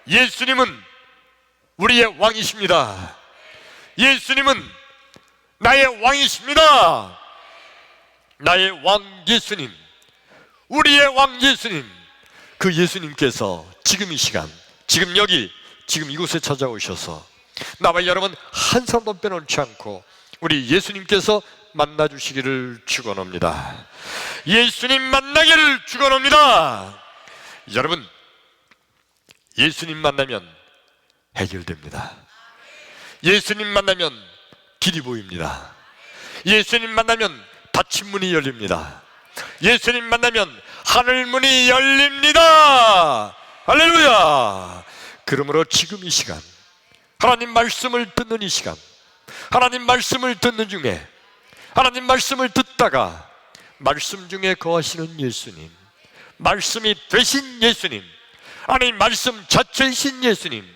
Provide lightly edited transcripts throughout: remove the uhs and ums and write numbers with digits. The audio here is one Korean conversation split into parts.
예수님은 우리의 왕이십니다. 예수님은 나의 왕이십니다. 나의 왕 예수님, 우리의 왕 예수님, 그 예수님께서 지금 이 시간, 지금 여기, 지금 이곳에 찾아오셔서 나와 여러분 한 사람도 빼놓지 않고 우리 예수님께서 만나주시기를 축원합니다. 예수님 만나기를 축원합니다. 여러분, 예수님 만나면 해결됩니다. 예수님 만나면 길이 보입니다. 예수님 만나면 닫힌 문이 열립니다. 예수님 만나면 하늘 문이 열립니다. 할렐루야. 그러므로 지금 이 시간, 하나님 말씀을 듣는 이 시간, 하나님 말씀을 듣는 중에, 하나님 말씀을 듣다가 말씀 중에 거하시는 예수님, 말씀이 되신 예수님, 아니 말씀 자체이신 예수님,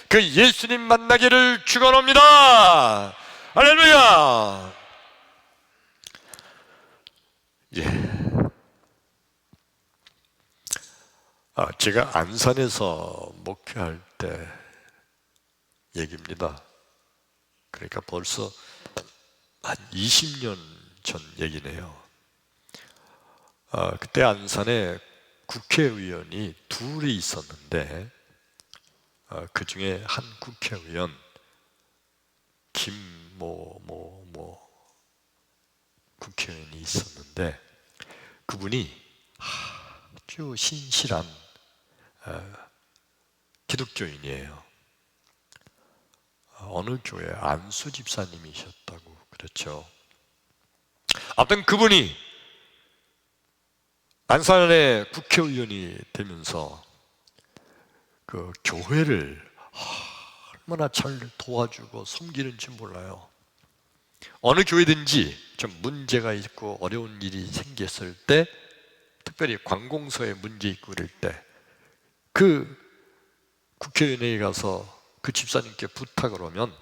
그 예수님 만나기를 축원합니다. 할렐루야. 제가 안산에서 목회할 때 얘기입니다. 그러니까 벌써 한 20년 전 얘기네요. 그때 안산에 국회의원이 둘이 있었는데 그 중에 한 국회의원 국회의원이 있었는데 그분이 아주 신실한 기독교인이에요. 어느 교회 안수 집사님이셨다고 그랬죠. 아무튼 그분이 안산의 국회의원이 되면서 그 교회를 얼마나 잘 도와주고 섬기는지 몰라요. 어느 교회든지 좀 문제가 있고 어려운 일이 생겼을 때, 특별히 관공서에 문제 있고 그럴 때 그 국회의원에 가서 그 집사님께 부탁을 하면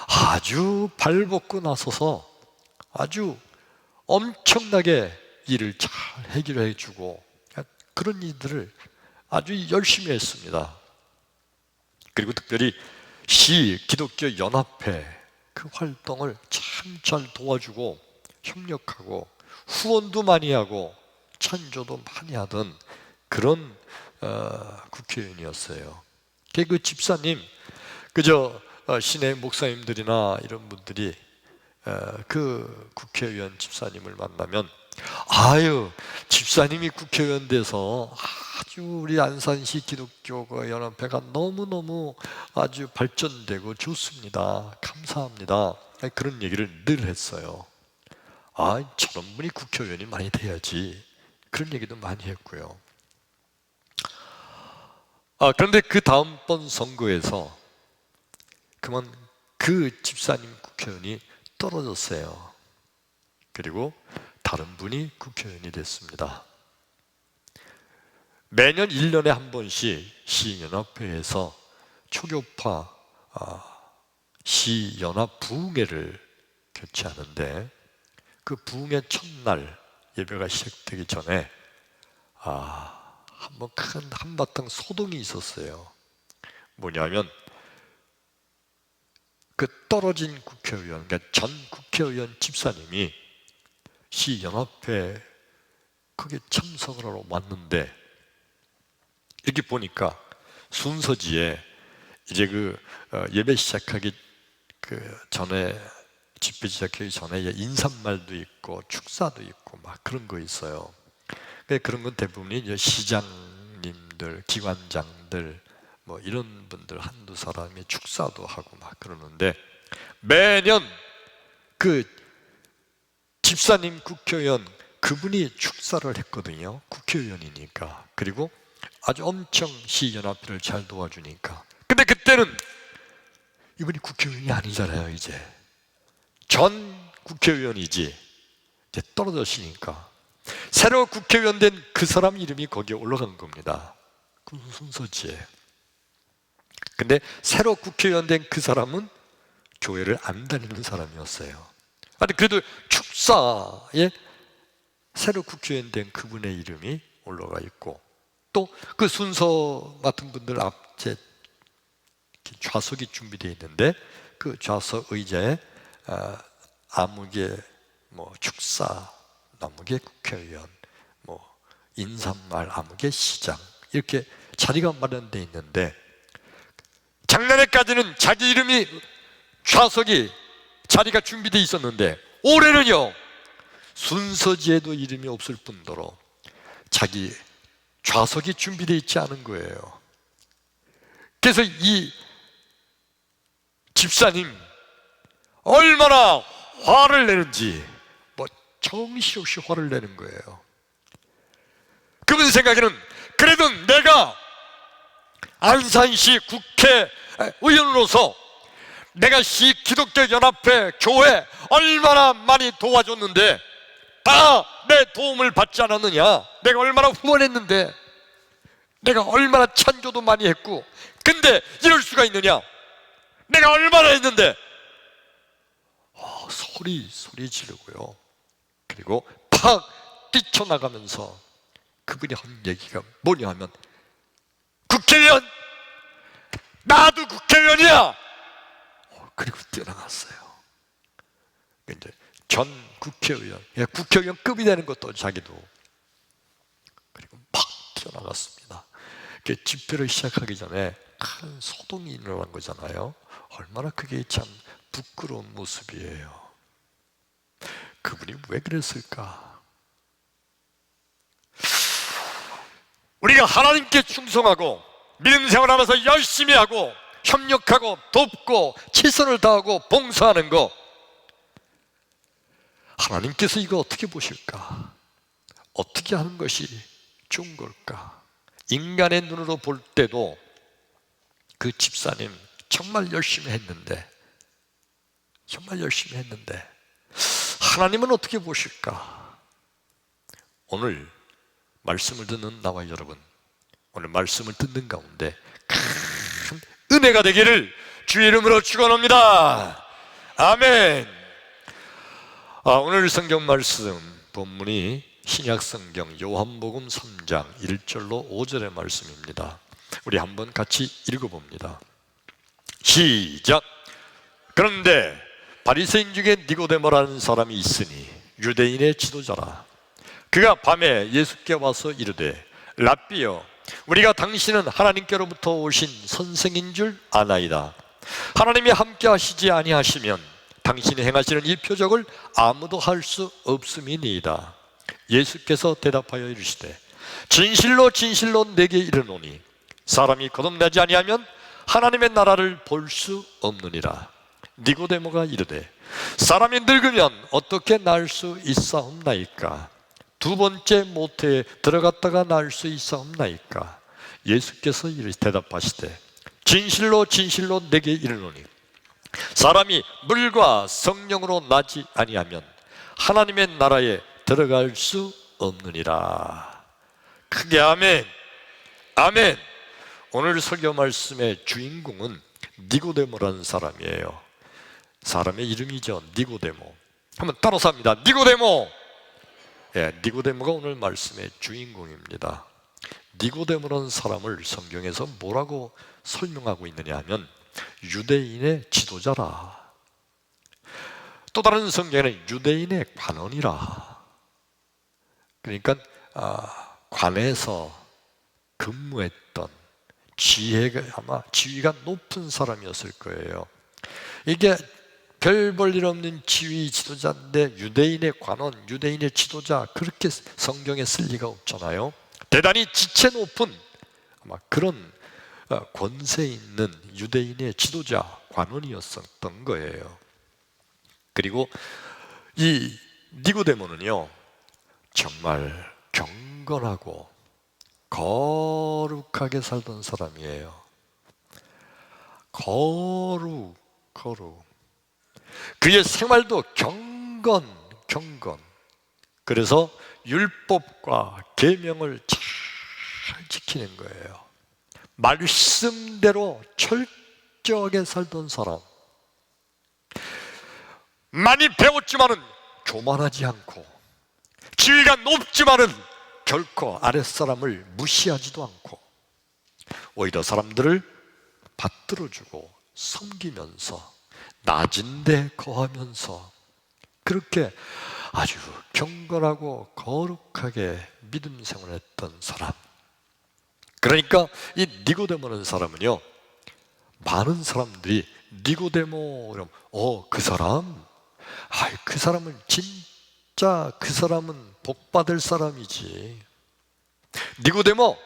아주 발벗고 나서서 아주 엄청나게 일을 잘 해결해 주고 그런 일들을 아주 열심히 했습니다. 그리고 특별히 기독교 연합회 그 활동을 참 잘 도와주고 협력하고 후원도 많이 하고 찬조도 많이 하던 그런 국회의원이었어요. 그 집사님, 그저 시내 목사님들이나 이런 분들이 그 국회의원 집사님을 만나면 아유, 집사님이 국회의원 돼서 아주 우리 안산시 기독교 연합회가 너무너무 아주 발전되고 좋습니다. 감사합니다. 그런 얘기를 늘 했어요. 저런 분이 국회의원이 많이 돼야지. 그런 얘기도 많이 했고요. 그런데 그 다음번 선거에서 그만 그 집사님 국회의원이 떨어졌어요. 그리고 다른 분이 국회의원이 됐습니다. 매년 1년에 한 번씩 시연합회에서 초교파 시연합 부흥회를 개최하는데 그 부흥회 첫날 예배가 시작되기 전에 한번 큰 한바탕 소동이 있었어요. 뭐냐면 그 떨어진 국회의원, 그러니까 전 국회의원 집사님이 시연합회 거기에 참석을 하러 왔는데 이렇게 보니까 순서지에 이제 예배 시작하기 전에, 집회 시작하기 전에 인사말도 있고 축사도 있고 막 그런 거 있어요. 그런 건 대부분이 이제 시장님들, 기관장들 뭐 이런 분들 한두 사람이 축사도 하고 막 그러는데 매년 그 집사님 국회의원 그분이 축사를 했거든요. 국회의원이니까. 그리고 아주 엄청 시연합회를 잘 도와주니까. 근데 그때는 이분이 국회의원이 아니잖아요. 이제 전 국회의원이지. 이제 떨어졌으니까 새로 국회의원 된 그 사람 이름이 거기에 올라간 겁니다. 그 순서지에. 근데 새로 국회의원 된 그 사람은 교회를 안 다니는 사람이었어요. 그래도 축사에 새로 국회의원 된 그분의 이름이 올라가 있고 또 그 순서 맡은 분들 이제 좌석이 준비되어 있는데 그 좌석 의자에 아무개 축사, 아무개 국회의원, 인사말, 아무개 시장 이렇게 자리가 마련되어 있는데 작년에까지는 자기 이름이 좌석이 자리가 준비되어 있었는데 올해는요 순서지에도 이름이 없을 뿐더러 자기 좌석이 준비되어 있지 않은 거예요. 그래서 이 집사님 얼마나 화를 내는지 정신없이 화를 내는 거예요. 그분 생각에는 그래도 내가 안산시 국회의원으로서 내가 시 기독교연합회 교회 얼마나 많이 도와줬는데 다 내 도움을 받지 않았느냐, 내가 얼마나 후원했는데, 내가 얼마나 찬조도 많이 했고, 근데 이럴 수가 있느냐, 내가 얼마나 했는데 소리 지르고요. 그리고 팍 뛰쳐나가면서 그분이 한 얘기가 뭐냐 하면, 국회의원, 나도 국회의원이야. 그리고 뛰어나갔어요. 이제 전 국회의원, 국회의원급이 되는 것도 자기도. 그리고 팍 튀어나갔습니다. 집회를 시작하기 전에 큰 소동이 일어난 거잖아요. 얼마나 그게 참 부끄러운 모습이에요. 그분이 왜 그랬을까? 우리가 하나님께 충성하고 믿음 생활하면서 열심히 하고 협력하고 돕고 최선을 다하고 봉사하는 거, 하나님께서 이거 어떻게 보실까? 어떻게 하는 것이 좋은 걸까? 인간의 눈으로 볼 때도 그 집사님 정말 열심히 했는데 하나님은 어떻게 보실까? 오늘 말씀을 듣는 나와 여러분, 오늘 말씀을 듣는 가운데 큰 은혜가 되기를 주의 이름으로 축원합니다. 아멘. 오늘 성경 말씀 본문이 신약 성경 요한복음 3장 1절로 5절의 말씀입니다. 우리 한번 같이 읽어봅니다. 시작. 그런데 바리새인 중에 니고데모라는 사람이 있으니 유대인의 지도자라. 그가 밤에 예수께 와서 이르되, 랍비여, 우리가 당신은 하나님께로부터 오신 선생인 줄 아나이다. 하나님이 함께 하시지 아니하시면 당신이 행하시는 이 표적을 아무도 할 수 없음이니이다. 예수께서 대답하여 이르시되, 진실로 진실로 내게 이르노니 사람이 거듭나지 아니하면 하나님의 나라를 볼 수 없느니라. 니고데모가 이르되, 사람이 늙으면 어떻게 날 수 있사옵나이까? 두 번째 모태에 들어갔다가 날 수 있사옵나이까? 예수께서 대답하시되, 진실로 진실로 내게 이르노니 사람이 물과 성령으로 나지 아니하면 하나님의 나라에 들어갈 수 없느니라. 크게 아멘. 아멘. 오늘 설교 말씀의 주인공은 니고데모라는 사람이에요. 사람의 이름이죠. 니고데모. 한번 따라서 합니다. 니고데모. 니고데모가 오늘 말씀의 주인공입니다. 니고데모라는 사람을 성경에서 뭐라고 설명하고 있느냐 하면 유대인의 지도자라. 또 다른 성경에는 유대인의 관원이라. 그러니까 관에서 근무했던 아마 지위가 높은 사람이었을 거예요. 이게 별 볼 일 없는 지위 지도자인데 유대인의 관원, 유대인의 지도자, 그렇게 성경에 쓸 리가 없잖아요. 대단히 지체 높은 아마 그런 권세 있는 유대인의 지도자, 관원이었던 거예요. 그리고 이 니고데모는요, 정말 경건하고 거룩하게 살던 사람이에요. 거룩. 그의 생활도 경건. 그래서 율법과 계명을 잘 지키는 거예요. 말씀대로 철저하게 살던 사람. 많이 배웠지만은 교만하지 않고, 지위가 높지만은 결코 아랫사람을 무시하지도 않고, 오히려 사람들을 받들어주고 섬기면서 낮은 데 거하면서 그렇게 아주 경건하고 거룩하게 믿음 생활했던 사람. 그러니까 이 니고데모라는 사람은요, 많은 사람들이 니고데모, 그 사람? 그 사람은 진짜 그 사람은 복받을 사람이지. 니고데모,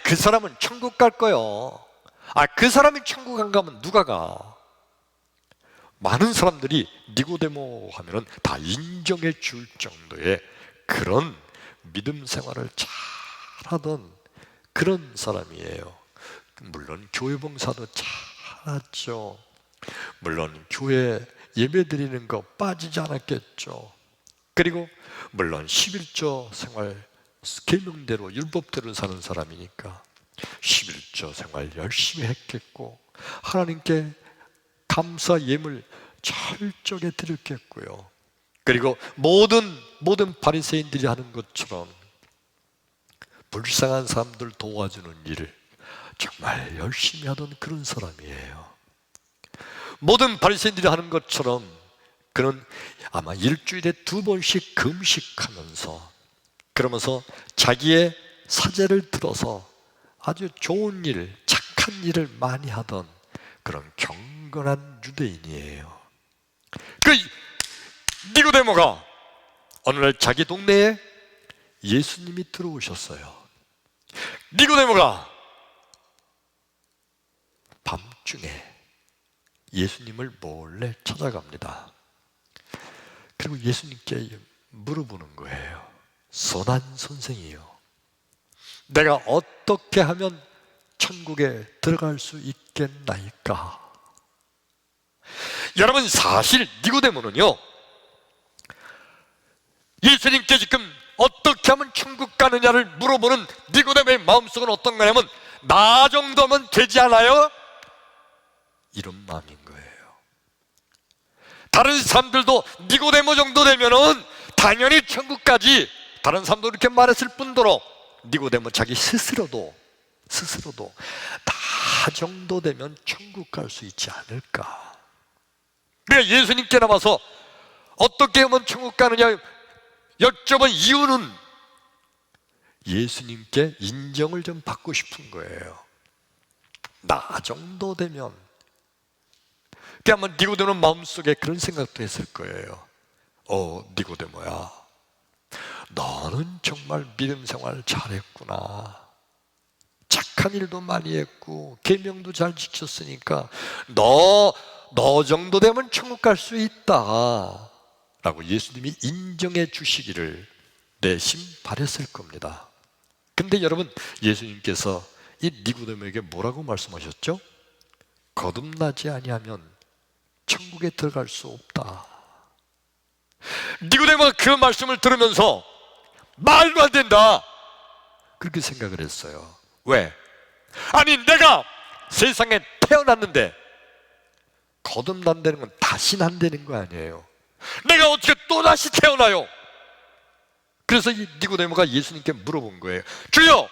그 사람은 천국 갈 거요. 그 사람이 천국 안 가면 누가 가? 많은 사람들이 니고데모 하면은 다 인정해 줄 정도의 그런 믿음 생활을 잘하던 그런 사람이에요. 물론 교회 봉사도 잘하죠. 물론 교회 예배 드리는 거 빠지지 않았겠죠. 그리고 물론 11조 생활 계명대로 율법대로 사는 사람이니까 11조 생활 열심히 했겠고 하나님께 감사 예물 철저하게 드렸겠고요. 그리고 모든 바리새인들이 하는 것처럼 불쌍한 사람들 도와주는 일을 정말 열심히 하던 그런 사람이에요. 모든 바리새인들이 하는 것처럼 그는 아마 일주일에 2번씩 금식하면서 그러면서 자기의 사제를 들어서 아주 좋은 일, 착한 일을 많이 하던 그런 경건한 유대인이에요. 그 니고데모가 어느 날 자기 동네에 예수님이 들어오셨어요. 니고데모가 밤중에 예수님을 몰래 찾아갑니다. 그리고 예수님께 물어보는 거예요. 선한 선생이요, 내가 어떻게 하면 천국에 들어갈 수 있겠나이까? 여러분, 사실 니고데모는요, 예수님께 지금 어떻게 하면 천국 가느냐를 물어보는 니고데모의 마음속은 어떤 거냐면 나 정도면 되지 않아요? 이런 마음인 거예요. 다른 사람들도 니고데모 정도 되면은 당연히 천국까지, 다른 사람도 이렇게 말했을 뿐더러 니고데모 자기 스스로도 나 정도 되면 천국 갈 수 있지 않을까? 그러니까 예수님께 나와서 어떻게 하면 천국 가느냐 여쭤본 이유는 예수님께 인정을 좀 받고 싶은 거예요. 나 정도 되면. 아마 니고데모는 마음속에 그런 생각도 했을 거예요. 니고데모야, 너는 정말 믿음 생활 잘했구나. 착한 일도 많이 했고 계명도 잘 지켰으니까 너 정도 되면 천국 갈 수 있다 라고 예수님이 인정해 주시기를 내심 바랬을 겁니다. 근데 여러분, 예수님께서 이 니고데모에게 뭐라고 말씀하셨죠? 거듭나지 아니하면 천국에 들어갈 수 없다. 니고데모가 그 말씀을 들으면서 말도 안 된다 그렇게 생각을 했어요. 왜? 아니, 내가 세상에 태어났는데 거듭난다는 건 다시는 안 되는 거 아니에요? 내가 어떻게 또다시 태어나요? 그래서 이 니고데모가 예수님께 물어본 거예요. 주여,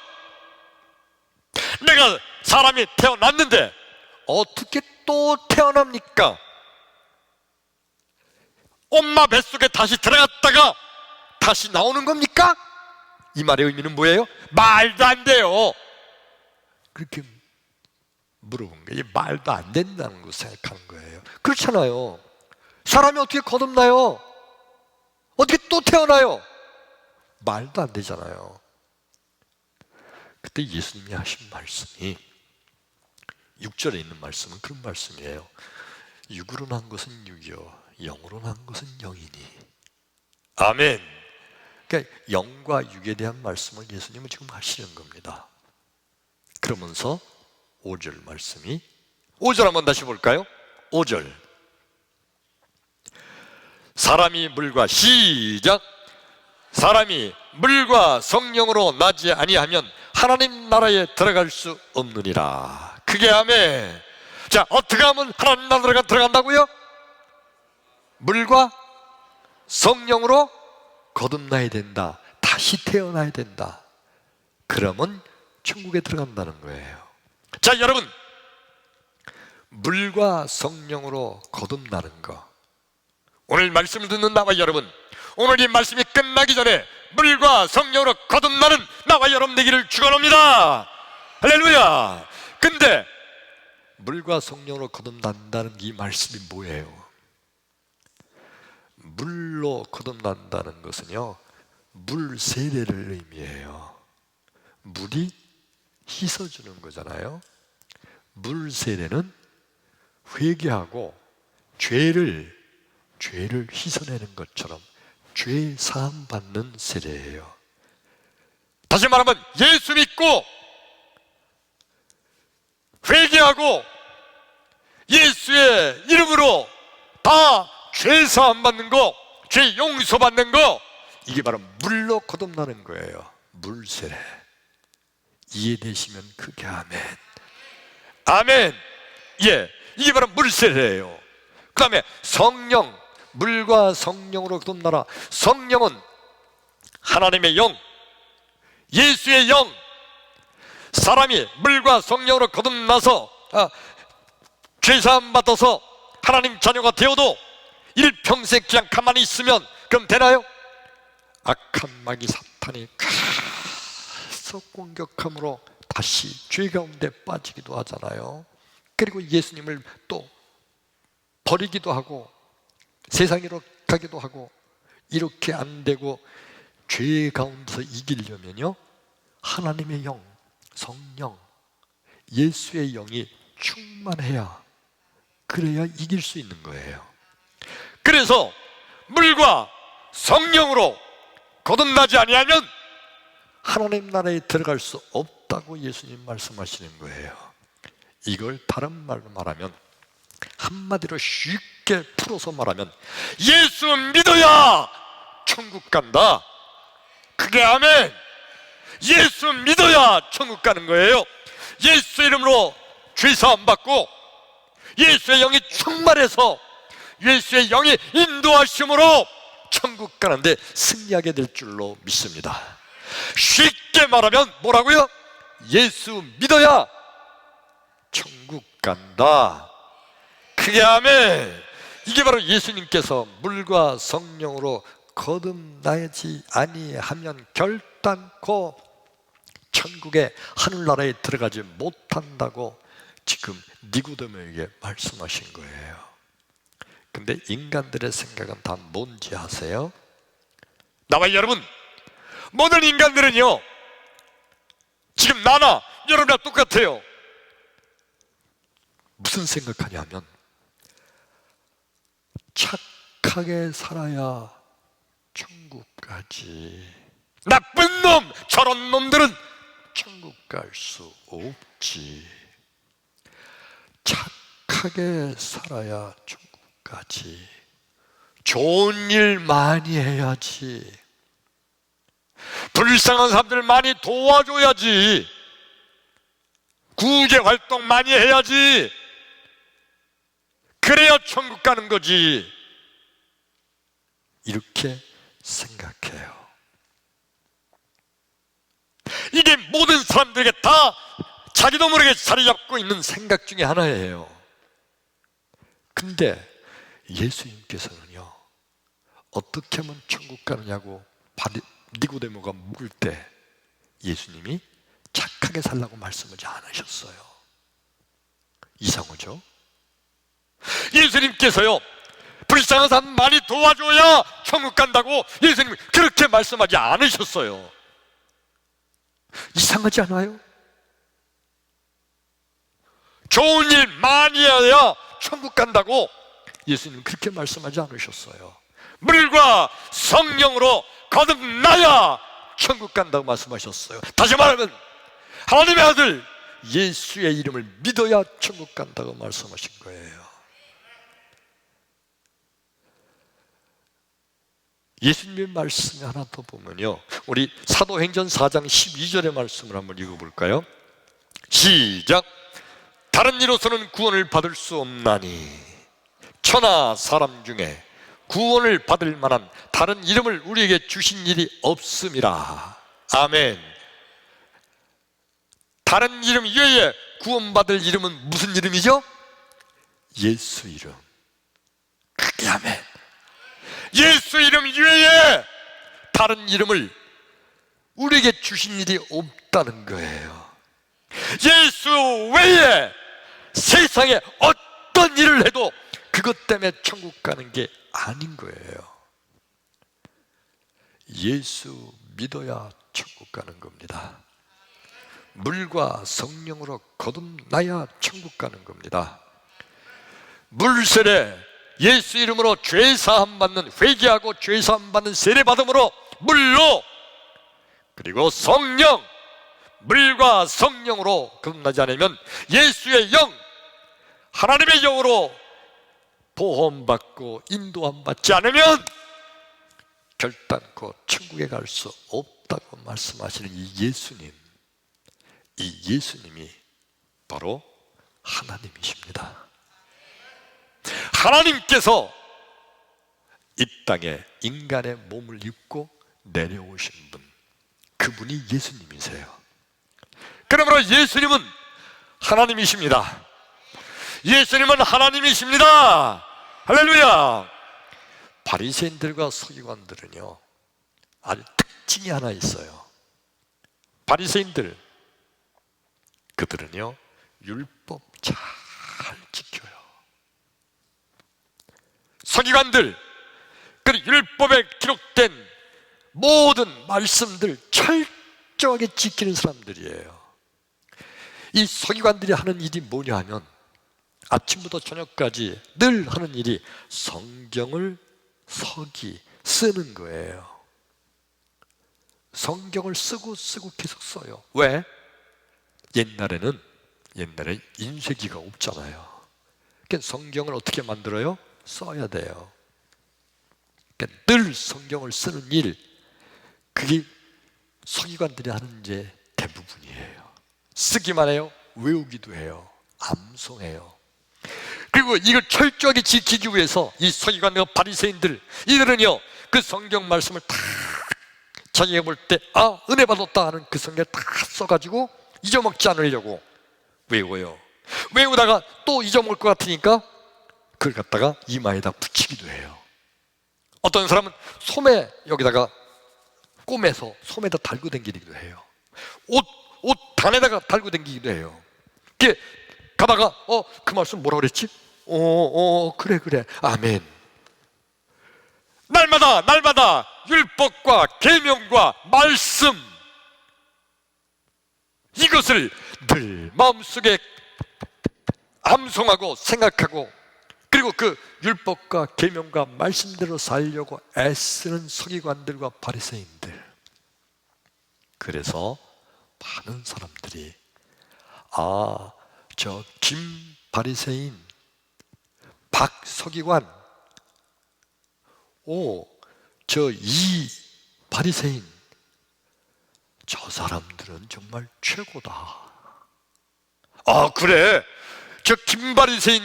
내가 사람이 태어났는데 어떻게 또 태어납니까? 엄마 뱃속에 다시 들어갔다가 다시 나오는 겁니까? 이 말의 의미는 뭐예요? 말도 안 돼요. 그렇게 물어본 거예요. 말도 안 된다는 거 생각하는 거예요. 그렇잖아요. 사람이 어떻게 거듭나요? 어떻게 또 태어나요? 말도 안 되잖아요. 그때 예수님이 하신 말씀이 6절에 있는 말씀은 그런 말씀이에요. 육으로 난 것은 육이요 영으로 난 것은 영이니. 아멘. 그러니까 영과 육에 대한 말씀을 예수님은 지금 하시는 겁니다. 그러면서 5절 말씀이, 5절 한번 다시 볼까요? 5절, 사람이 물과 시작, 사람이 물과 성령으로 나지 아니하면 하나님 나라에 들어갈 수 없느니라. 그게 아멘. 자, 어떻게 하면 하나님 나라에 들어간다고요? 물과 성령으로 거듭나야 된다. 다시 태어나야 된다. 그러면 천국에 들어간다는 거예요. 자, 여러분, 물과 성령으로 거듭나는 거, 오늘 말씀을 듣는 나와 여러분, 오늘 이 말씀이 끝나기 전에 물과 성령으로 거듭나는 나와 여러분 되기를 축원합니다. 할렐루야. 근데 물과 성령으로 거듭난다는 이 말씀이 뭐예요? 물로 거듭난다는 것은요, 물 세례를 의미해요. 물이 씻어주는 거잖아요. 물 세례는 회개하고 죄를 씻어내는 것처럼 죄 사함 받는 세례예요. 다시 말하면 예수 믿고 회개하고 예수의 이름으로 다 죄 사함 받는 거, 죄 용서 받는 거, 이게 바로 물로 거듭나는 거예요. 물 세례. 이해되시면 크게 아멘. 아멘. 예, 이게 바로 물 세례예요. 그 다음에 성령, 물과 성령으로 거듭나라. 성령은 하나님의 영, 예수의 영. 사람이 물과 성령으로 거듭나서 죄사함 받아서 하나님 자녀가 되어도 일평생 그냥 가만히 있으면 그럼 되나요? 악한 마귀 사탄이 계속 공격함으로 다시 죄 가운데 빠지기도 하잖아요. 그리고 예수님을 또 버리기도 하고 세상으로 가기도 하고, 이렇게 안 되고 죄 가운데서 이기려면요, 하나님의 영, 성령, 예수의 영이 충만해야, 그래야 이길 수 있는 거예요. 그래서 물과 성령으로 거듭나지 아니하면 하나님 나라에 들어갈 수 없다고 예수님 말씀하시는 거예요. 이걸 다른 말로 말하면, 한마디로 쉽게 풀어서 말하면, 예수 믿어야 천국 간다. 그게 아멘. 예수 믿어야 천국 가는 거예요. 예수 이름으로 죄사함 받고 예수의 영이 충만해서 예수의 영이 인도하심으로 천국 가는데 승리하게 될 줄로 믿습니다. 쉽게 말하면 뭐라고요? 예수 믿어야 천국 간다. 그게 아멘. 이게 바로 예수님께서 물과 성령으로 거듭나지 아니하면 결단코 천국의 하늘나라에 들어가지 못한다고 지금 니고데모에게 말씀하신 거예요. 근데 인간들의 생각은 다 뭔지 아세요? 나와 여러분, 모든 인간들은요, 지금 나나 여러분이랑 똑같아요. 무슨 생각하냐면, 착하게 살아야 천국 가지, 나쁜 놈, 저런 놈들은 천국 갈 수 없지. 착하게 살아야 천국 가지. 좋은 일 많이 해야지. 불쌍한 사람들 많이 도와줘야지. 구제 활동 많이 해야지. 그래야 천국 가는 거지. 이렇게 생각해요. 이게 모든 사람들에게 다 자기도 모르게 자리 잡고 있는 생각 중에 하나예요. 근데 예수님께서는요, 어떻게 하면 천국 가느냐고 니고데모가 묻을 때 예수님이 착하게 살라고 말씀하지 않으셨어요. 이상하죠? 예수님께서요, 불쌍한 사람 많이 도와줘야 천국 간다고 예수님이 그렇게 말씀하지 않으셨어요. 이상하지 않아요? 좋은 일 많이 해야 천국 간다고 예수님은 그렇게 말씀하지 않으셨어요. 물과 성령으로 거듭나야 천국 간다고 말씀하셨어요. 다시 말하면 하나님의 아들 예수의 이름을 믿어야 천국 간다고 말씀하신 거예요. 예수님의 말씀이 하나 더 보면요, 우리 사도행전 4장 12절의 말씀을 한번 읽어볼까요? 시작. 다른 이로서는 구원을 받을 수 없나니 천하 사람 중에 구원을 받을 만한 다른 이름을 우리에게 주신 일이 없음이라. 아멘. 다른 이름 이외에 구원받을 이름은 무슨 이름이죠? 예수 이름. 그게 아멘. 예수 이름 이외에 다른 이름을 우리에게 주신 일이 없다는 거예요. 예수 외에 세상에 어떤 일을 해도 그것 때문에 천국 가는 게 아닌 거예요. 예수 믿어야 천국 가는 겁니다. 물과 성령으로 거듭나야 천국 가는 겁니다. 물세례, 예수 이름으로 죄사함 받는, 회개하고 죄사함 받는 세례 받음으로 물로, 그리고 성령, 물과 성령으로 거듭나지 않으면 예수의 영, 하나님의 영으로 보험받고 인도함 받지 않으면 결단코 천국에 갈 수 없다고 말씀하시는 이 예수님, 이 예수님이 바로 하나님이십니다. 하나님께서 이 땅에 인간의 몸을 입고 내려오신 분, 그분이 예수님이세요. 그러므로 예수님은 하나님이십니다. 예수님은 하나님이십니다. 할렐루야. 바리새인들과 서기관들은요, 아주 특징이 하나 있어요. 바리새인들, 그들은요 율법 잘 지켜요. 서기관들, 그 율법에 기록된 모든 말씀들 철저하게 지키는 사람들이에요. 이 서기관들이 하는 일이 뭐냐 하면 아침부터 저녁까지 늘 하는 일이 성경을 쓰는 거예요. 성경을 쓰고 계속 써요. 왜? 옛날에 인쇄기가 없잖아요. 그러니까 성경을 어떻게 만들어요? 써야 돼요. 그러니까 늘 성경을 쓰는 일, 그게 서기관들이 하는 이제 대부분이에요. 쓰기만 해요. 외우기도 해요. 암송해요. 그리고 이걸 철저하게 지키기 위해서 이 서기관과 바리새인들, 이들은요 그 성경 말씀을 다 자기가 볼 때 은혜 받았다 하는 그 성경을 다 써가지고 잊어먹지 않으려고 외워요. 외우다가 또 잊어먹을 것 같으니까 그걸 갖다가 이마에다 붙이기도 해요. 어떤 사람은 소매 여기다가 꼬매서 소매에다 달고 다니기도 해요. 옷 단에다가 달고 다니기도 해요. 이렇게 가다가 그 말씀 뭐라 그랬지? 그래 아멘. 날마다 율법과 계명과 말씀, 이것을 늘 마음속에 암송하고 생각하고, 그리고 그 율법과 계명과 말씀대로 살려고 애쓰는 서기관들과 바리새인들. 그래서 많은 사람들이 저 김 바리새인, 박 서기관, 저 이 바리새인, 저 사람들은 정말 최고다. 그래, 저 김 바리새인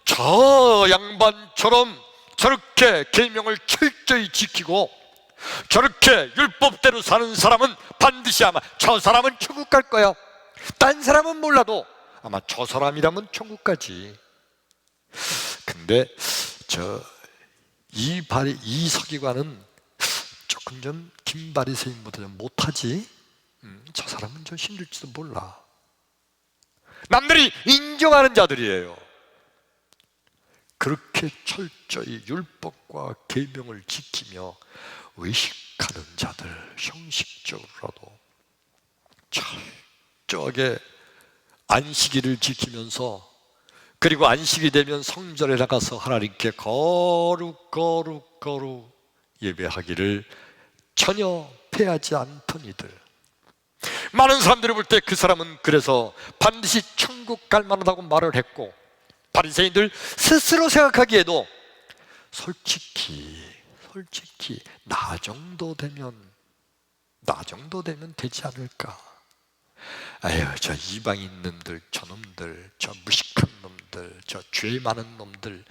저 양반처럼 저렇게 계명을 철저히 지키고 저렇게 율법대로 사는 사람은 반드시 아마 저 사람은 천국 갈 거야. 딴 사람은 몰라도 아마 저 사람이라면 천국 가지. 근데 이 서기관은 조금 좀 김 바리새인보다 좀 못하지. 저 사람은 좀 힘들지도 몰라. 남들이 인정하는 자들이에요. 그렇게 철저히 율법과 계명을 지키며 의식하는 자들, 형식적으로라도 철저하게 안식일을 지키면서, 그리고 안식이 되면 성전에 나가서 하나님께 거룩 예배하기를 전혀 패하지 않던 이들. 많은 사람들이 볼 때 그 사람은 그래서 반드시 천국 갈 만하다고 말을 했고, 바리새인들 스스로 생각하기에도 솔직히 나 정도 되면 되지 않을까. 저 이방인 놈들, 저놈들, 저 무식한 놈들, 저 죄 많은 놈들,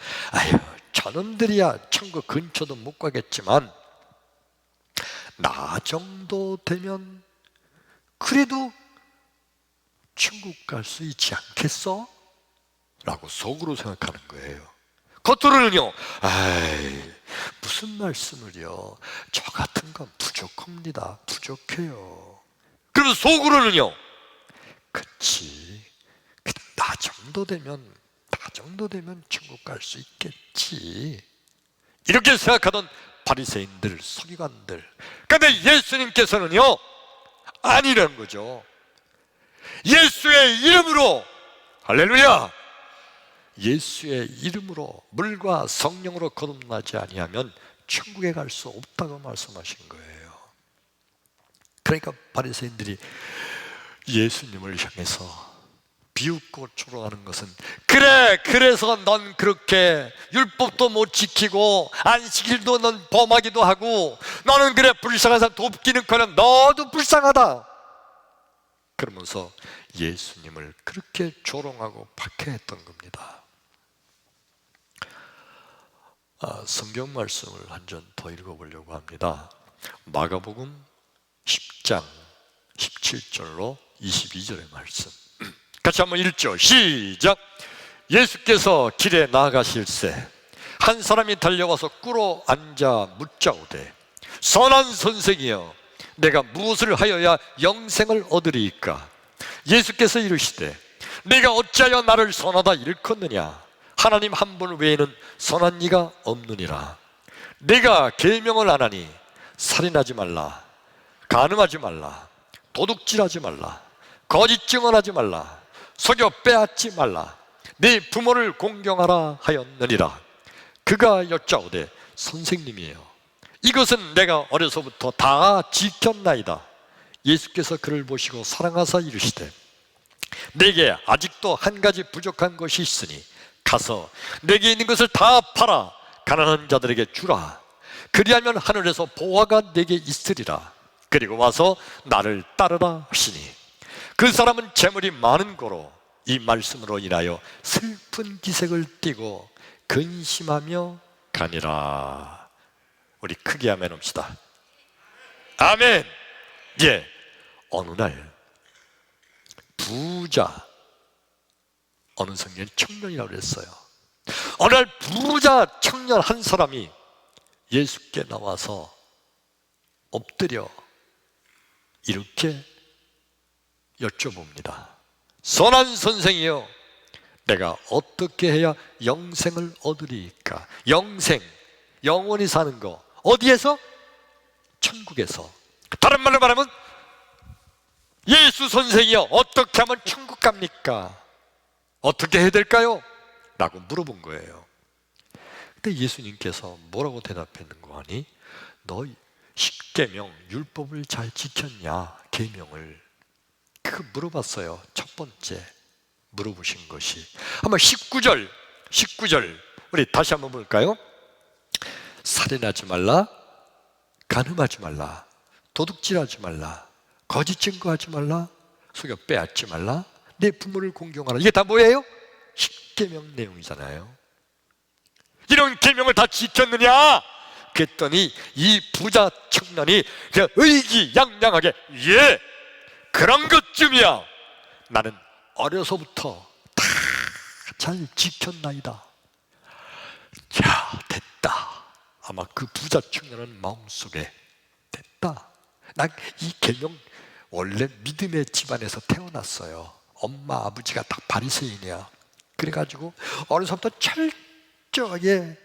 저놈들이야 천국 근처도 못 가겠지만 나 정도 되면 그래도 천국 갈 수 있지 않겠어? 라고 속으로 생각하는 거예요. 겉으로는요, 아이, 무슨 말씀을요? 저 같은 건 부족합니다. 부족해요. 그러면 속으로는요, 그치, 나 정도 되면 천국 갈 수 있겠지, 이렇게 생각하던 바리새인들, 서기관들. 그런데 예수님께서는요, 아니라는 거죠. 예수의 이름으로, 할렐루야, 예수의 이름으로 물과 성령으로 거듭나지 아니하면 천국에 갈 수 없다고 말씀하신 거예요. 그러니까 바리새인들이 예수님을 향해서 비웃고 조롱하는 것은, 그래, 그래서 넌 그렇게 율법도 못 지키고 안식일도 넌 범하기도 하고 너는 그래 불쌍한 사람 돕기는커녕 너도 불쌍하다, 그러면서 예수님을 그렇게 조롱하고 박해했던 겁니다. 성경 말씀을 한 전 더 읽어보려고 합니다. 마가복음 10장 17절로 22절의 말씀 같이 한번 읽죠. 시작. 예수께서 길에 나아가실새 한 사람이 달려와서 꿇어 앉아 묻자오되, 선한 선생이여, 내가 무엇을 하여야 영생을 얻으리이까? 예수께서 이르시되, 네가 어찌하여 나를 선하다 일컫느냐? 하나님 한 분 외에는 선한 이가 없느니라. 네가 계명을 안 하니 살인하지 말라, 간음하지 말라, 도둑질하지 말라, 거짓 증언하지 말라, 속여 빼앗지 말라, 네 부모를 공경하라 하였느니라. 그가 여짜오되, 선생님이에요, 이것은 내가 어려서부터 다 지켰나이다. 예수께서 그를 보시고 사랑하사 이르시되, 내게 아직도 한 가지 부족한 것이 있으니 가서 내게 있는 것을 다 팔아 가난한 자들에게 주라. 그리하면 하늘에서 보화가 내게 있으리라. 그리고 와서 나를 따르라 하시니, 그 사람은 재물이 많은 고로 이 말씀으로 인하여 슬픈 기색을 띠고 근심하며 가니라. 우리 크게 아멘 합시다. 아멘. 예, 어느 날 부자, 어느 성경에 청년이라고 그랬어요. 어느 날 부자 청년 한 사람이 예수께 나와서 엎드려 이렇게 여쭤봅니다. 선한 선생이여, 내가 어떻게 해야 영생을 얻으리이까? 영생, 영원히 사는 거 어디에서? 천국에서. 다른 말로 말하면, 예수 선생이여, 어떻게 하면 천국 갑니까? 어떻게 해야 될까요? 라고 물어본 거예요. 근데 예수님께서 뭐라고 대답했는고 하니, 너 십계명 율법을 잘 지켰냐? 계명을. 그거 물어봤어요. 첫 번째 물어보신 것이. 한번 19절 우리 다시 한번 볼까요? 살인하지 말라, 간음하지 말라, 도둑질하지 말라, 거짓 증거하지 말라, 속여 빼앗지 말라, 내 부모를 공경하라. 이게 다 뭐예요? 십계명 내용이잖아요. 이런 계명을 다 지켰느냐? 그랬더니 이 부자 청년이 그냥 의기양양하게, 예, 그런 것쯤이야. 나는 어려서부터 다 잘 지켰나이다. 자, 됐다. 아마 그 부자 청년은 마음속에, 됐다, 난 이 계명 원래 믿음의 집안에서 태어났어요. 엄마 아버지가 다 바리새인이야. 그래가지고 어려서부터 철저하게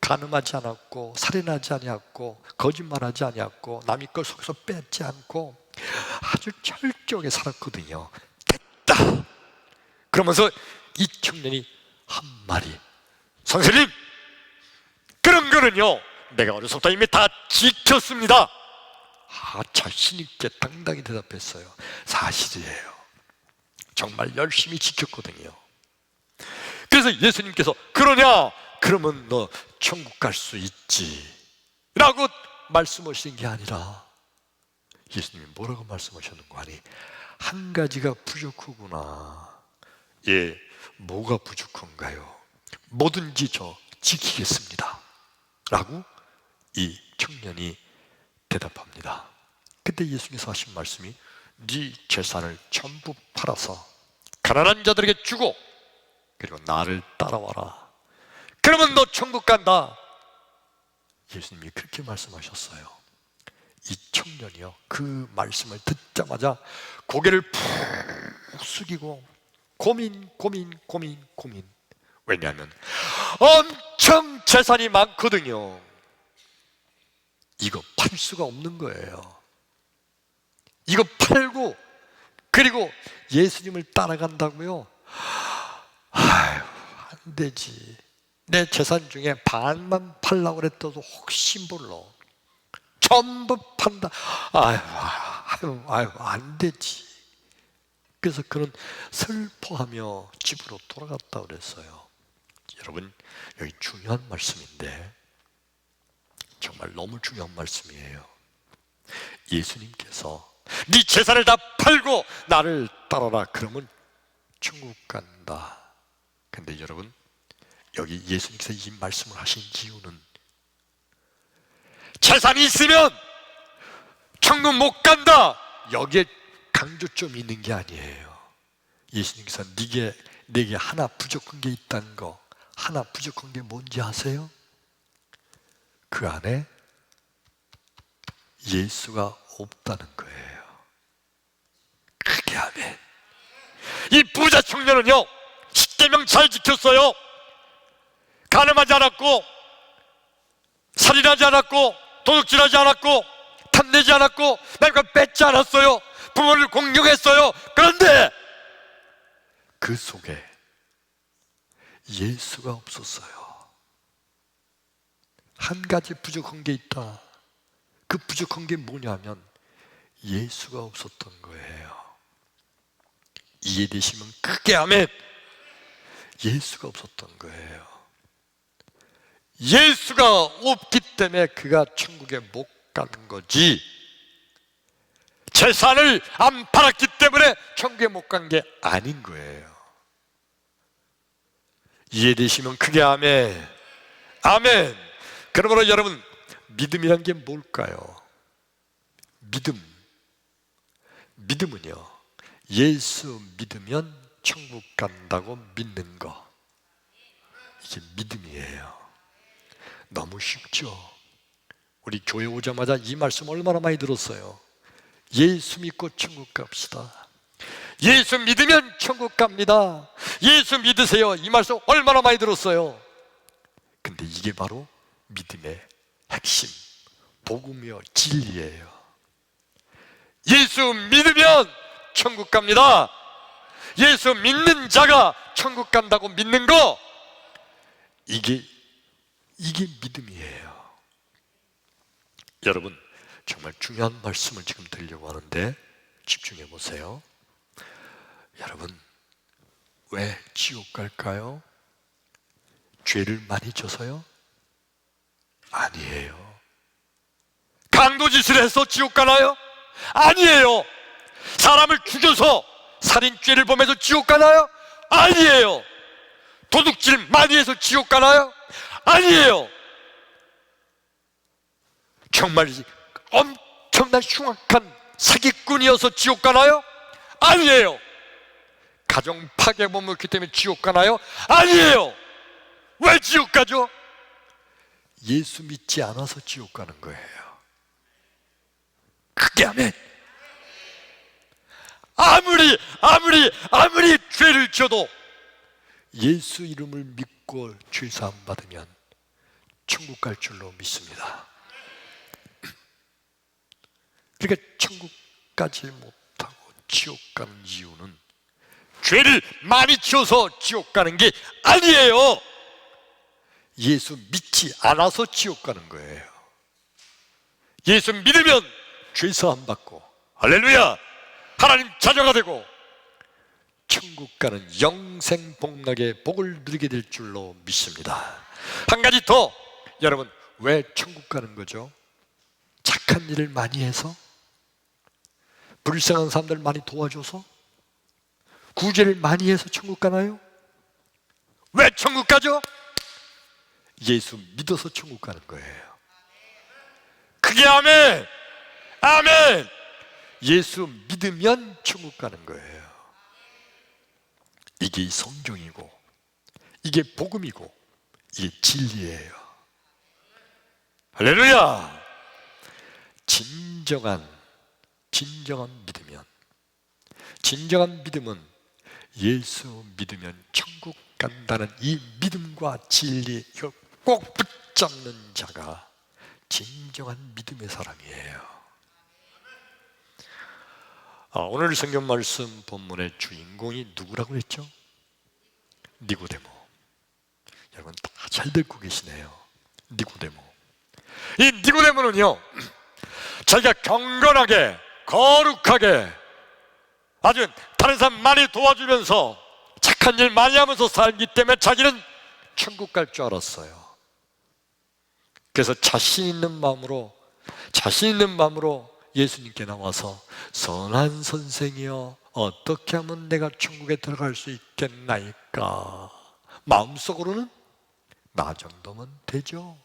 간음하지 않았고, 살인하지 않았고, 거짓말하지 않았고, 남의 걸 속에서 뺏지 않고 아주 철저하게 살았거든요. 됐다. 그러면서 이 청년이 한 말이, 선생님, 그런 거는요 내가 어려서부터 이미 다 지켰습니다. 자신 있게 당당히 대답했어요. 사실이에요. 정말 열심히 지켰거든요. 그래서 예수님께서, 그러냐? 그러면 너 천국 갈 수 있지 라고 말씀하시는 게 아니라, 예수님이 뭐라고 말씀하셨는가 하니, 한 가지가 부족하구나. 예, 뭐가 부족한가요? 뭐든지 저 지키겠습니다 라고 이 청년이 대답합니다. 그때 예수님께서 하신 말씀이, 네 재산을 전부 팔아서 가난한 자들에게 주고 그리고 나를 따라와라. 그러면 너 천국 간다. 예수님이 그렇게 말씀하셨어요. 이 청년이요, 그 말씀을 듣자마자 고개를 푹 숙이고 고민. 왜냐하면 엄청 재산이 많거든요. 이거 팔 수가 없는 거예요. 이거 팔고 그리고 예수님을 따라간다고요? 아유, 안 되지. 내 재산 중에 반만 팔라고 그랬더도 혹시 몰라. 전부 판다. 아유, 안 되지. 그래서 그는 슬퍼하며 집으로 돌아갔다 그랬어요. 여러분, 여기 중요한 말씀인데, 정말 너무 중요한 말씀이에요. 예수님께서 네 재산을 다 팔고 나를 따라라. 그러면 천국 간다. 근데 여러분, 여기 예수님께서 이 말씀을 하신 이유는 재산이 있으면 천국 못 간다, 여기에 강조점이 있는 게 아니에요. 예수님께서 내게 하나 부족한 게 있다는 거, 하나 부족한 게 뭔지 아세요? 그 안에 예수가 없다는 거예요. 그게 아멘. 이 부자 청년은요, 십계명 잘 지켰어요. 간음하지 않았고, 살인하지 않았고, 도둑질하지 않았고, 탐내지 않았고, 남과 뺏지 않았어요. 부모를 공경했어요. 그런데 그 속에 예수가 없었어요. 한 가지 부족한 게 있다. 그 부족한 게 뭐냐면 예수가 없었던 거예요. 이해되시면 크게 아멘. 예수가 없었던 거예요. 예수가 없기 때문에 그가 천국에 못 가는 거지, 재산을 안 팔았기 때문에 천국에 못 간 게 아닌 거예요. 이해되시면 크게 아멘. 아멘. 그러므로 여러분, 믿음이란 게 뭘까요? 믿음은요, 예수 믿으면 천국 간다고 믿는 거, 이게 믿음이에요. 너무 쉽죠? 우리 교회 오자마자 이 말씀 얼마나 많이 들었어요. 예수 믿고 천국 갑시다. 예수 믿으면 천국 갑니다. 예수 믿으세요. 이 말씀 얼마나 많이 들었어요. 근데 이게 바로 믿음의 핵심, 복음이요, 진리예요. 예수 믿으면 천국 갑니다. 예수 믿는 자가 천국 간다고 믿는 거, 이게 믿음이에요. 여러분, 정말 중요한 말씀을 지금 드리려고 하는데 집중해 보세요. 여러분, 왜 지옥 갈까요? 죄를 많이 져서요? 아니에요. 강도짓을 해서 지옥 가나요? 아니에요. 사람을 죽여서 살인죄를 범해서 지옥 가나요? 아니에요. 도둑질 많이 해서 지옥 가나요? 아니에요. 정말 엄청난 흉악한 사기꾼이어서 지옥 가나요? 아니에요. 가정 파괴범을 했기 때문에 지옥 가나요? 아니에요. 왜 지옥 가죠? 예수 믿지 않아서 지옥 가는 거예요. 크게 하면, 아무리 죄를 져도 예수 이름을 믿고 죄 사함 받으면 천국 갈 줄로 믿습니다. 그러니까 천국 가지 못하고 지옥 가는 이유는 죄를 많이 지어서 지옥 가는 게 아니에요. 예수 믿지 않아서 지옥 가는 거예요. 예수 믿으면 죄 사함 받고, 할렐루야, 하나님 자녀가 되고 천국 가는 영생 복락의 복을 누리게 될 줄로 믿습니다. 한 가지 더, 여러분, 왜 천국 가는 거죠? 착한 일을 많이 해서? 불쌍한 사람들 많이 도와줘서? 구제를 많이 해서 천국 가나요? 왜 천국 가죠? 예수 믿어서 천국 가는 거예요. 그게 아멘. 아멘. 예수 믿으면 천국 가는 거예요. 이게 성경이고, 이게 복음이고, 이게 진리예요. 할렐루야! 진정한 믿음은 예수 믿으면 천국 간다는 이 믿음과 진리, 이걸 꼭 붙잡는 자가 진정한 믿음의 사람이에요. 오늘 성경 말씀 본문의 주인공이 누구라고 했죠? 니고데모. 여러분 다 잘 듣고 계시네요. 니고데모. 이 니고데모는요, 자기가 경건하게 거룩하게 아주 다른 사람 많이 도와주면서 착한 일 많이 하면서 살기 때문에 자기는 천국 갈 줄 알았어요. 그래서 자신 있는 마음으로 예수님께 나와서 선한 선생이여, 어떻게 하면 내가 천국에 들어갈 수 있겠나이까? 마음속으로는 나 정도면 되죠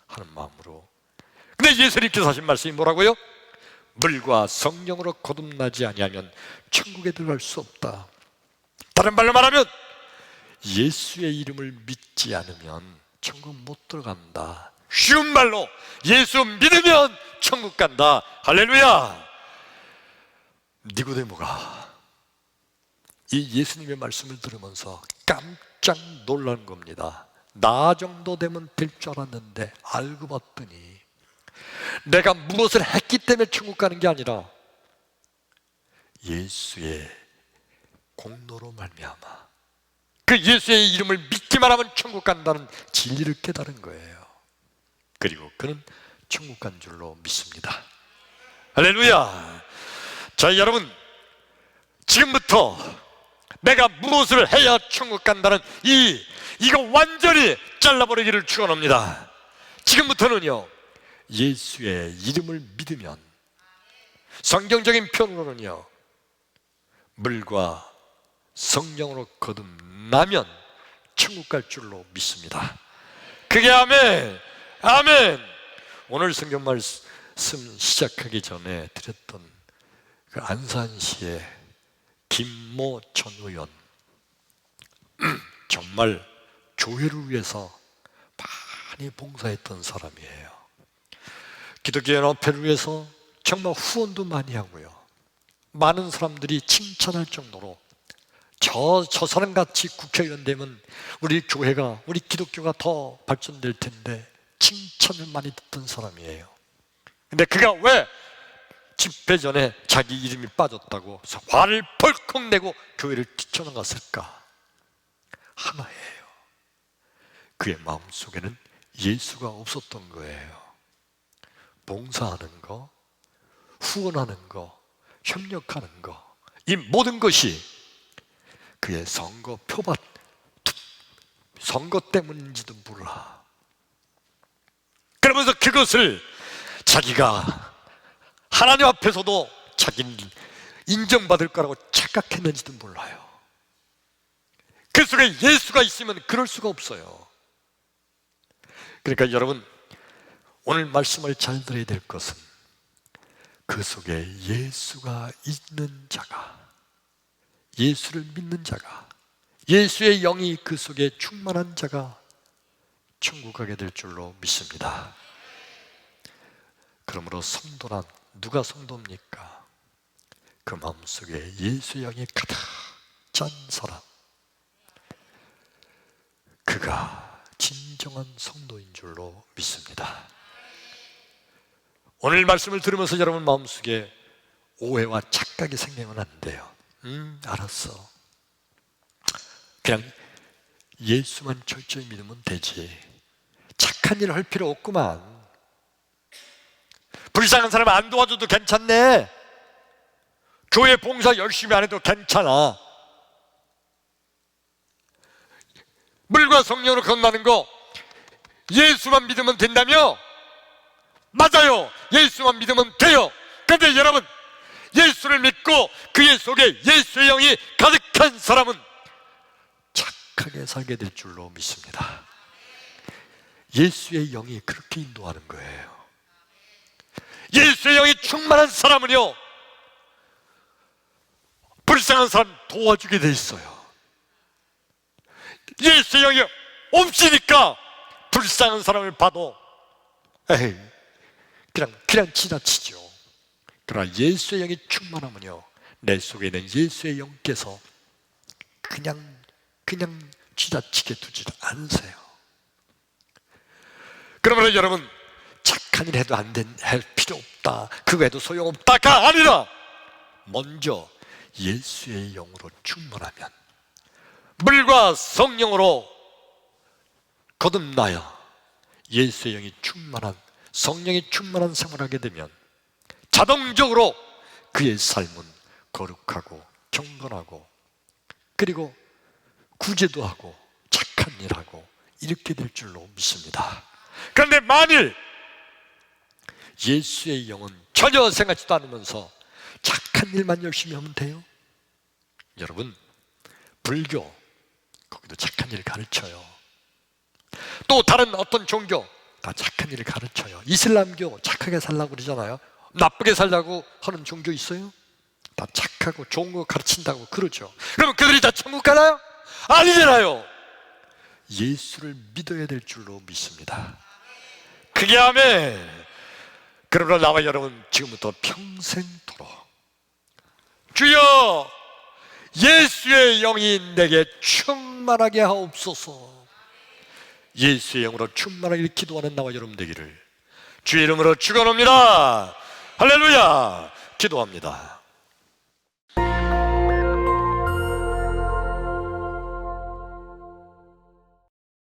하는 마음으로. 근데 예수님께서 하신 말씀이 뭐라고요? 물과 성령으로 거듭나지 아니하면 천국에 들어갈 수 없다. 다른 말로 말하면 예수의 이름을 믿지 않으면 천국 못 들어간다. 쉬운 말로 예수 믿으면 천국 간다. 할렐루야! 니고데모가 이 예수님의 말씀을 들으면서 깜짝 놀란 겁니다. 나 정도 되면 될 줄 알았는데 알고 봤더니 내가 무엇을 했기 때문에 천국 가는 게 아니라 예수의 공로로 말미암아 그 예수의 이름을 믿기만 하면 천국 간다는 진리를 깨달은 거예요. 그리고 그는 천국 간 줄로 믿습니다. 할렐루야! 자, 여러분, 지금부터 내가 무엇을 해야 천국 간다는 이거 완전히 잘라버리기를 축원합니다. 지금부터는요, 예수의 이름을 믿으면, 성경적인 표현으로는요, 물과 성령으로 거듭나면 천국 갈 줄로 믿습니다. 그게 아멘! 아멘! 오늘 성경 말씀 시작하기 전에 드렸던 그 안산시의 김모 전 의원, 정말 교회를 위해서 많이 봉사했던 사람이에요. 기독교연합회를 위해서 정말 후원도 많이 하고요, 많은 사람들이 칭찬할 정도로 저 사람같이 국회의원 되면 우리 교회가, 우리 기독교가 더 발전될 텐데 칭찬을 많이 듣던 사람이에요. 근데 그가 왜 집회 전에 자기 이름이 빠졌다고 화를 벌컥 내고 교회를 뛰쳐나갔을까? 하나예요. 그의 마음속에는 예수가 없었던 거예요. 봉사하는 거, 후원하는 거, 협력하는 거, 이 모든 것이 그의 선거 표밭, 선거 때문인지도 몰라. 그러면서 그것을 자기가 하나님 앞에서도 자기는 인정받을 거라고 착각했는지도 몰라요. 그 속에 예수가 있으면 그럴 수가 없어요. 그러니까 여러분, 오늘 말씀을 잘 들어야 될 것은 그 속에 예수가 있는 자가, 예수를 믿는 자가, 예수의 영이 그 속에 충만한 자가 천국 가게 될 줄로 믿습니다. 그러므로 성도란 누가 성도입니까? 그 마음속에 예수의 영이 가득 찬 사람, 그가 진정한 성도인 줄로 믿습니다. 오늘 말씀을 들으면서 여러분 마음속에 오해와 착각이 생기면 안 돼요. 알았어, 그냥 예수만 철저히 믿으면 되지, 착한 일을 할 필요 없구만, 불쌍한 사람 안 도와줘도 괜찮네, 교회 봉사 열심히 안 해도 괜찮아, 물과 성령으로 건너는 거 예수만 믿으면 된다며? 맞아요, 예수만 믿으면 돼요. 그런데 여러분, 예수를 믿고 그의 속에 예수의 영이 가득한 사람은 착하게 살게 될 줄로 믿습니다. 예수의 영이 그렇게 인도하는 거예요. 예수의 영이 충만한 사람은요, 불쌍한 사람 도와주게 돼 있어요. 예수의 영이 없으니까 불쌍한 사람을 봐도 에이, 그냥 지나치죠. 그러나 예수의 영이 충만하면요, 내 속에 있는 예수의 영께서 그냥 지나치게 두지 않으세요. 그러면 여러분, 착한 일 해도 할 필요 없다, 그거 해도 소용없다가 아니라 먼저 예수의 영으로 충만하면, 물과 성령으로 거듭나야 예수의 영이 충만한, 성령이 충만한 생활을 하게 되면 자동적으로 그의 삶은 거룩하고 경건하고, 그리고 구제도 하고 착한 일하고 이렇게 될 줄로 믿습니다. 그런데 만일 예수의 영은 전혀 생각지도 않으면서 착한 일만 열심히 하면 돼요? 여러분, 불교 거기도 착한 일을 가르쳐요. 또 다른 어떤 종교 다 착한 일을 가르쳐요. 이슬람교 착하게 살라고 그러잖아요. 나쁘게 살라고 하는 종교 있어요? 다 착하고 좋은 거 가르친다고 그러죠. 그러면 그들이 다 천국 가나요? 아니잖아요. 예수를 믿어야 될 줄로 믿습니다. 그게 아멘. 그러나 나와 여러분, 지금부터 평생토록 주여 예수의 영이 내게 충만하게 하옵소서, 예수의 영으로 충만하게 기도하는 나와 여러분 되기를 주의 이름으로 축원합니다. 할렐루야. 기도합니다.